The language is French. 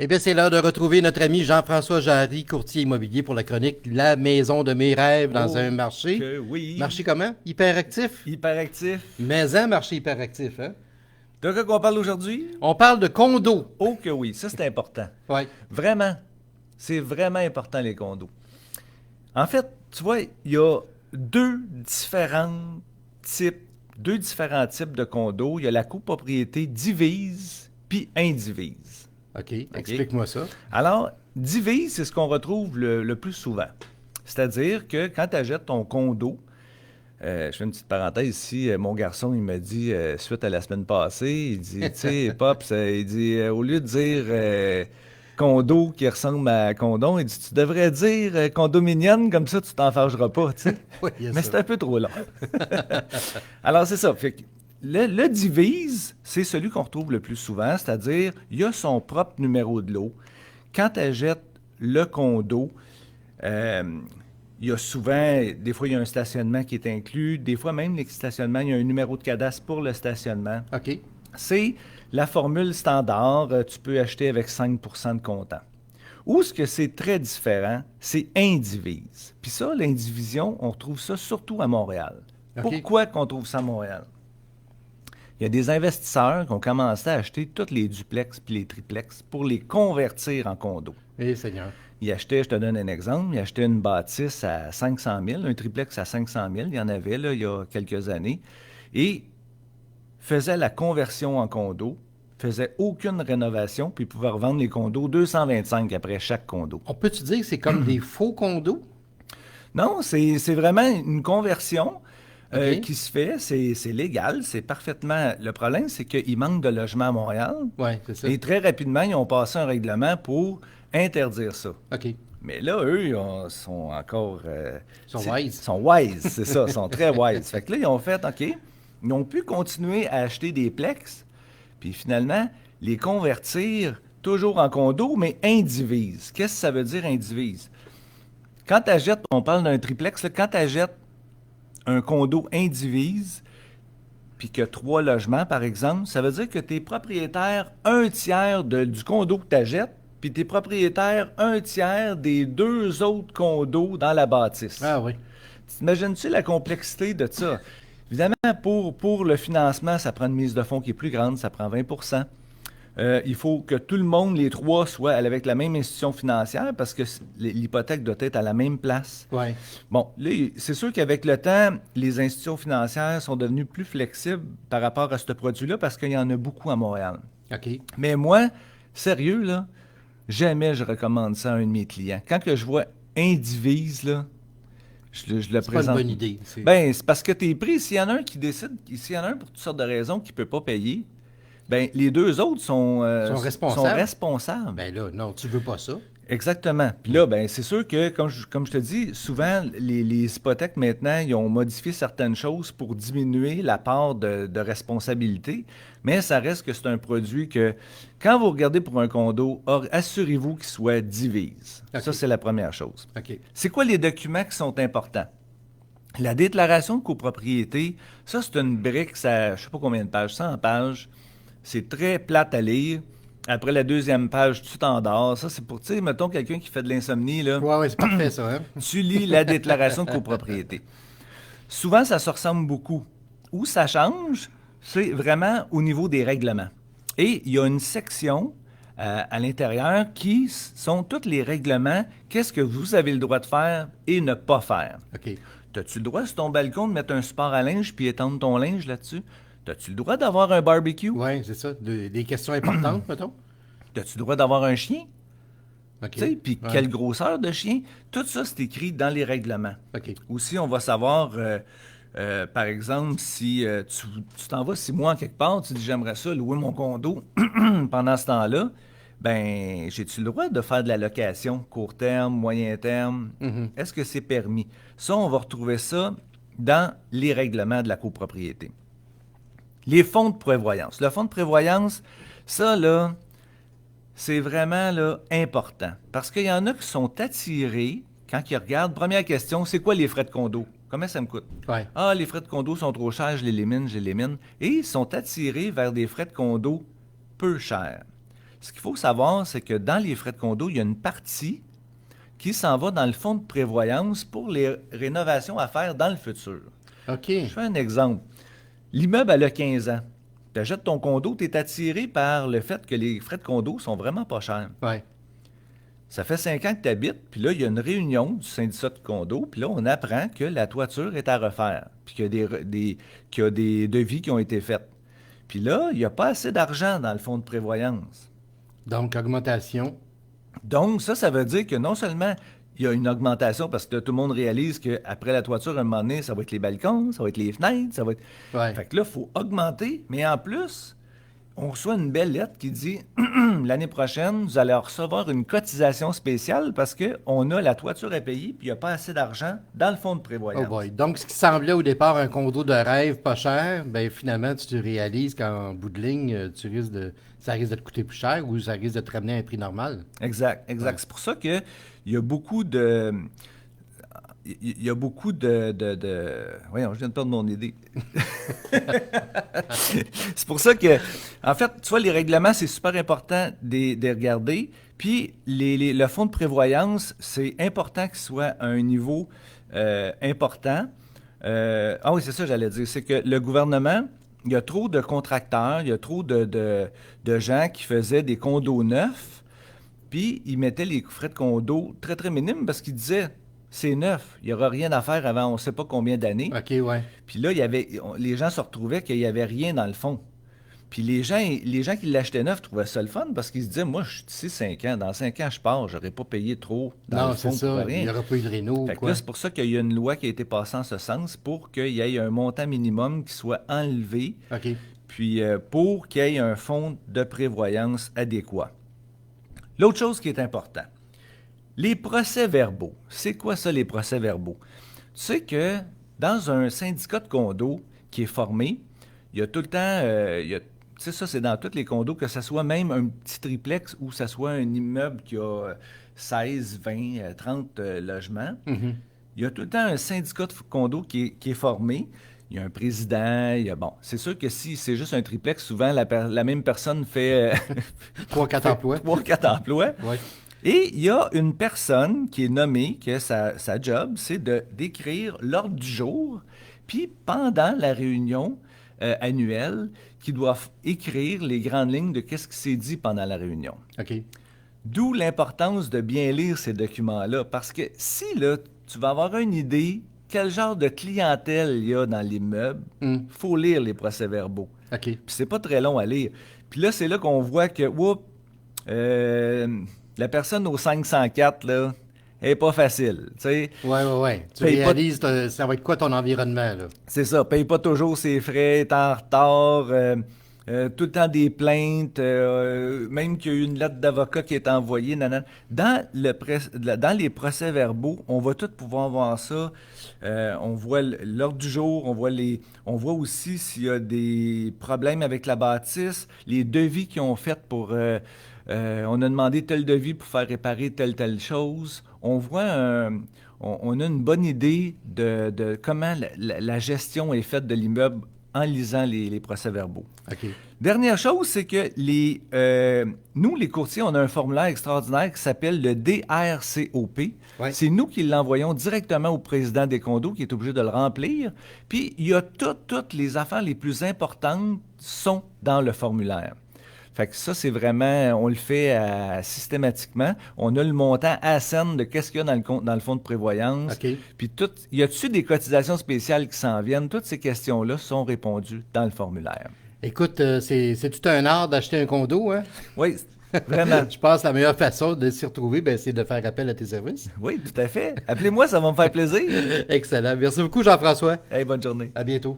Eh bien, c'est l'heure de retrouver notre ami Jean-François Jarry, courtier immobilier pour la chronique La maison de mes rêves dans un Oh, marché. que oui. Marché comment? Hyperactif? Hyperactif. Mais un marché hyperactif, hein? De quoi qu'on parle aujourd'hui? On parle de condo. Oh que oui, ça c'est important. Oui. Vraiment, c'est vraiment important les condos. En fait, tu vois, il y a types, deux différents types de condos. Il y a la copropriété divise puis indivise. OK, OK? explique-moi ça. Alors, divise, c'est ce qu'on retrouve le plus souvent. C'est-à-dire que quand tu achètes ton condo, je fais une petite parenthèse ici. Mon garçon, il m'a dit, suite à la semaine passée, il dit, tu sais, Pops, il dit, au lieu de dire condo qui ressemble à condom, il dit, tu devrais dire condominium, comme ça, tu t'en fâcheras pas, tu sais. Oui, il y a Mais ça. c'est un peu trop long. Alors, c'est ça. Fait que le divise, c'est celui qu'on retrouve le plus souvent, c'est-à-dire, il a son propre numéro de lot. Quand tu achètes le condo, euh, il y a souvent, des fois, il y a un stationnement qui est inclus. Des fois, même, les stationnements, il y a un numéro de cadastre pour le stationnement. OK. C'est la formule standard. Tu peux acheter avec 5 de comptant. Ou ce que c'est très différent, c'est indivise. Puis ça, l'indivision, on retrouve ça surtout à Montréal. OK. Pourquoi qu'on trouve ça à Montréal? Il y a des investisseurs qui ont commencé à acheter tous les duplex puis les triplex pour les convertir en condos. Eh, Seigneur. Il achetait, je te donne un exemple, il achetait une bâtisse à 500 000, un triplex à 500 000, il y en avait là, il y a quelques années, et faisait la conversion en condo, faisait aucune rénovation, puis pouvait revendre les condos 225 après chaque condo. On peut-tu dire que c'est comme des faux condos? Non, c'est vraiment une conversion OK. qui se fait, c'est légal, c'est parfaitement... Le problème, c'est qu'il manque de logements à Montréal, Oui, c'est ça. et très rapidement, ils ont passé un règlement pour interdire ça. OK. Mais là, eux, sont encore... Ils sont wise. sont wise, c'est ça, ils sont très wise. Fait que là, ils ont fait, OK, ils ont pu continuer à acheter des plex, puis finalement, les convertir toujours en condo, mais indivise. Qu'est-ce que ça veut dire indivise? Quand tu achètes, on parle d'un triplex, là, quand tu achètes un condo indivise, puis que 3 logements, par exemple, ça veut dire que tu es propriétaire un tiers du condo que tu achètes, puis tu es propriétaire un tiers des 2 autres condos dans la bâtisse. Ah oui. T'imagines-tu la complexité de ça? Évidemment, pour le financement, ça prend une mise de fonds qui est plus grande, ça prend 20 il faut que tout le monde, les trois, soient avec la même institution financière parce que l'hypothèque doit être à la même place. Oui. Bon, là, c'est sûr qu'avec le temps, les institutions financières sont devenues plus flexibles par rapport à ce produit-là parce qu'il y en a beaucoup à Montréal. OK. Mais moi, sérieux, là, jamais je recommande ça à un de mes clients. Quand que je vois Indivise, là, je le C'est pas une présente. bonne idée. Ben, c'est parce que t'es pris. S'il y en a un qui décide, s'il y en a un pour toutes sortes de raisons qui ne peut pas payer, ben, les 2 autres Ils sont sont responsables. responsables. Ben là, non, tu veux pas ça. Exactement. Puis là, ben, c'est sûr que, comme je te dis, souvent, les hypothèques, maintenant, ils ont modifié certaines choses pour diminuer la part de responsabilité, mais ça reste que c'est un produit que, quand vous regardez pour un condo, assurez-vous qu'il soit divise. OK. Ça, c'est la première chose. OK. C'est quoi les documents qui sont importants? La déclaration de copropriété, ça, c'est une brique, ça, je sais pas combien de pages, 100 pages. C'est très plate à lire. Après la deuxième page, tu t'endors. Ça, c'est pour, tu sais, mettons quelqu'un qui fait de l'insomnie, là, Ouais, ouais, c'est parfait ça, hein? tu lis la déclaration de copropriété. Souvent, ça se ressemble beaucoup. Où ça change, c'est vraiment au niveau des règlements. Et il y a une section à l'intérieur qui sont tous les règlements, qu'est-ce que vous avez le droit de faire et ne pas faire. OK. T'as-tu le droit sur ton balcon de mettre un support à linge puis étendre ton linge là-dessus? T'as-tu le droit d'avoir un barbecue? Oui, c'est ça. Des questions importantes, mettons. T'as-tu le droit d'avoir un chien? OK. Tu sais, puis Ouais. quelle grosseur de chien? Tout ça, c'est écrit dans les règlements. OK. Aussi, on va savoir, par exemple, si tu t'en vas 6 mois en quelque part, tu dis j'aimerais ça louer mon condo pendant ce temps-là, ben, j'ai-tu le droit de faire de la location court terme, moyen terme? Mhm. Est-ce que c'est permis? Ça, on va retrouver ça dans les règlements de la copropriété. Les fonds de prévoyance. Le fonds de prévoyance, ça, là, c'est vraiment là, important. Parce qu'il y en a qui sont attirés quand ils regardent. Première question, c'est quoi les frais de condo? Combien ça me coûte? Ouais. Ah, les frais de condo sont trop chers, je l'élimine. Et ils sont attirés vers des frais de condo peu chers. Ce qu'il faut savoir, c'est que dans les frais de condo, il y a une partie qui s'en va dans le fonds de prévoyance pour les rénovations à faire dans le futur. OK. Je fais un exemple. L'immeuble, elle a 15 ans. Tu achètes ton condo, tu es attiré par le fait que les frais de condo sont vraiment pas chers. Ouais. Ça fait 5 ans que tu habites, puis là, il y a une réunion du syndicat de condo, puis là, on apprend que la toiture est à refaire, puis qu'il y a des devis qui ont été faits. Puis là, il n'y a pas assez d'argent dans le fonds de prévoyance. Donc, augmentation. Donc, ça veut dire que non seulement il y a une augmentation, parce que là, tout le monde réalise qu'après la toiture, à un moment donné, ça va être les balcons, ça va être les fenêtres, ça va être... Ouais. Fait que là, il faut augmenter, mais en plus, on reçoit une belle lettre qui dit l'année prochaine, vous allez recevoir une cotisation spéciale parce qu'on a la toiture à payer puis il n'y a pas assez d'argent dans le fonds de Oh prévoyance. boy. Donc, ce qui semblait au départ un condo de rêve pas cher, ben finalement, tu réalises qu'en bout de ligne, ça risque de te coûter plus cher ou ça risque de te ramener à un prix normal. Exact. Ouais. C'est pour ça qu'il y a beaucoup de... Il y a beaucoup de... Voyons, je viens de perdre mon idée. C'est pour ça que, en fait, tu vois, les règlements, c'est super important de regarder. Puis, le fonds de prévoyance, c'est important qu'il soit à un niveau important. Ah oui, c'est ça que j'allais dire. C'est que le gouvernement, il y a trop de contracteurs, il y a trop de gens qui faisaient des condos neufs, puis ils mettaient les frais de condo très, très minimes parce qu'ils disaient, c'est neuf, il n'y aura rien à faire avant on ne sait pas combien d'années. OK, ouais. Puis là, les gens se retrouvaient qu'il n'y avait rien dans le fond. Puis les gens qui l'achetaient neuf trouvaient ça le fun parce qu'ils se disaient, moi, je suis ici 5 ans. Dans 5 ans, je pars. Je n'aurais pas payé trop dans Non, le fond c'est pour ça. rien. Il n'y aura pas eu de réno ou Fait que quoi. là, c'est pour ça qu'il y a une loi qui a été passée en ce sens pour qu'il y ait un montant minimum qui soit enlevé, OK. puis pour qu'il y ait un fonds de prévoyance adéquat. L'autre chose qui est important, les procès-verbaux. C'est quoi ça, les procès-verbaux? Tu sais que dans un syndicat de condo qui est formé, il y a tout le temps, tu sais, ça, c'est dans tous les condos, que ce soit même un petit triplex ou que ce soit un immeuble qui a 16, 20, 30 logements. Mhm. Il y a tout le temps un syndicat de condo qui est formé. Il y a un président, bon, c'est sûr que si c'est juste un triplex, souvent la même personne fait 3-4 emplois. 3-4 emplois. Oui. Et il y a une personne qui est nommée, que sa job, c'est d'écrire l'ordre du jour, puis pendant la réunion annuelle, qui doit écrire les grandes lignes de qu'est-ce qui s'est dit pendant la réunion. OK. D'où l'importance de bien lire ces documents-là, parce que si, là, tu vas avoir une idée quel genre de clientèle il y a dans l'immeuble, il faut lire les procès-verbaux. OK. Puis c'est pas très long à lire. Puis là, c'est là qu'on voit que, la personne au 504, là, elle est pas facile, tu sais. Ouais. Tu Paye pas- réalises, ça va être quoi ton environnement, là? C'est ça, paye pas toujours ses frais, est en retard, tout le temps des plaintes, même qu'il y a eu une lettre d'avocat qui est envoyée, nanana. Dans les procès-verbaux, on va tout pouvoir voir ça. On voit l'ordre du jour, on voit aussi s'il y a des problèmes avec la bâtisse, les devis qu'ils ont fait pour... on a demandé tel devis pour faire réparer telle chose. On voit on a une bonne idée de comment la gestion est faite de l'immeuble en lisant les procès-verbaux. OK. Dernière chose, c'est que nous, les courtiers, on a un formulaire extraordinaire qui s'appelle le DRCOP. Ouais. C'est nous qui l'envoyons directement au président des condos qui est obligé de le remplir. Puis, il y a toutes les affaires les plus importantes sont dans le formulaire. Fait que ça, c'est vraiment, on le fait systématiquement. On a le montant à scène de qu'est-ce qu'il y a dans le fonds de prévoyance. OK. Puis, y a-t-il des cotisations spéciales qui s'en viennent? Toutes ces questions-là sont répondues dans le formulaire. Écoute, c'est tout un art d'acheter un condo, hein? Oui, vraiment. Je pense que la meilleure façon de s'y retrouver, ben, c'est de faire appel à tes services. Oui, tout à fait. Appelez-moi, ça va me faire plaisir. Excellent. Merci beaucoup, Jean-François. Hey, bonne journée. À bientôt.